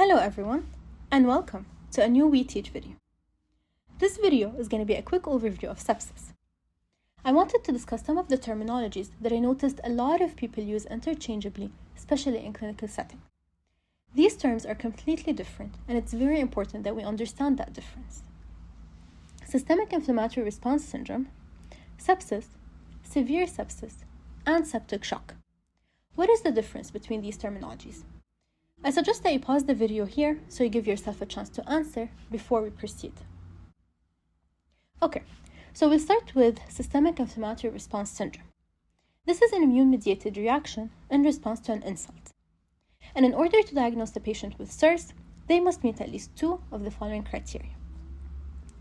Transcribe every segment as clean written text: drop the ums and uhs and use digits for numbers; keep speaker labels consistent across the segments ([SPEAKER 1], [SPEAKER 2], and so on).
[SPEAKER 1] Hello everyone, and welcome to a new We Teach video. This video is going to be a quick overview of sepsis. I wanted to discuss some of the terminologies that I noticed a lot of people use interchangeably, especially in clinical settings. These terms are completely different, and it's very important that we understand that difference. Systemic inflammatory response syndrome, sepsis, severe sepsis, and septic shock. What is the difference between these terminologies? I suggest that you pause the video here so you give yourself a chance to answer before we proceed. Okay, so we'll start with systemic inflammatory response syndrome. This is an immune-mediated reaction in response to an insult. And in order to diagnose the patient with SIRS, they must meet at least two of the following criteria: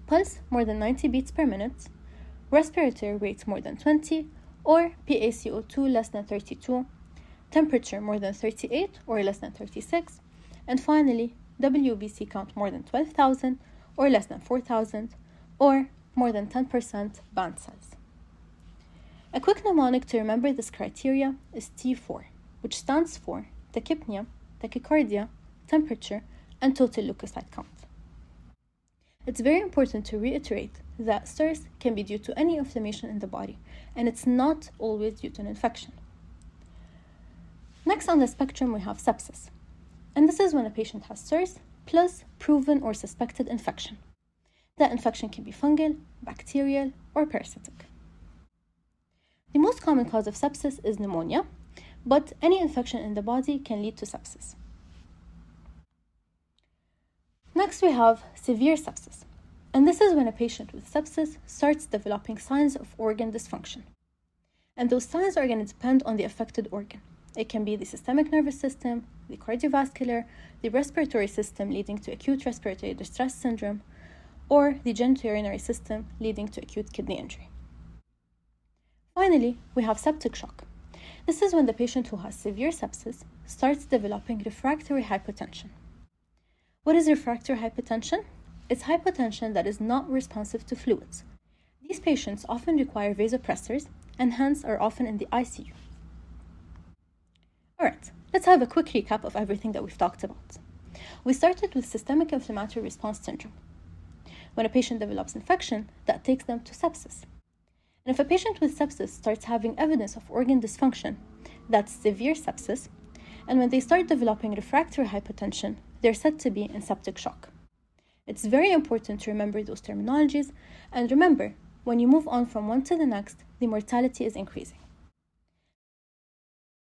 [SPEAKER 1] pulse more than 90 beats per minute, respiratory rate more than 20, or PaCO2 less than 32, temperature more than 38 or less than 36, and finally, WBC count more than 12,000 or less than 4,000, or more than 10% band cells. A quick mnemonic to remember this criteria is T4, which stands for tachypnea, tachycardia, temperature, and total leukocyte count. It's very important to reiterate that SIRS can be due to any inflammation in the body, and it's not always due to an infection. Next on the spectrum, we have sepsis. And this is when a patient has SIRS plus proven or suspected infection. That infection can be fungal, bacterial, or parasitic. The most common cause of sepsis is pneumonia, but any infection in the body can lead to sepsis. Next, we have severe sepsis. And this is when a patient with sepsis starts developing signs of organ dysfunction. And those signs are going to depend on the affected organ. It can be the systemic nervous system, the cardiovascular, the respiratory system leading to acute respiratory distress syndrome, or the genitourinary system leading to acute kidney injury. Finally, we have septic shock. This is when the patient who has severe sepsis starts developing refractory hypotension. What is refractory hypotension? It's hypotension that is not responsive to fluids. These patients often require vasopressors and hence are often in the ICU. Alright, let's have a quick recap of everything that we've talked about. We started with systemic inflammatory response syndrome. When a patient develops infection, that takes them to sepsis. And if a patient with sepsis starts having evidence of organ dysfunction, that's severe sepsis. And when they start developing refractory hypotension, they're said to be in septic shock. It's very important to remember those terminologies, and remember, when you move on from one to the next, the mortality is increasing.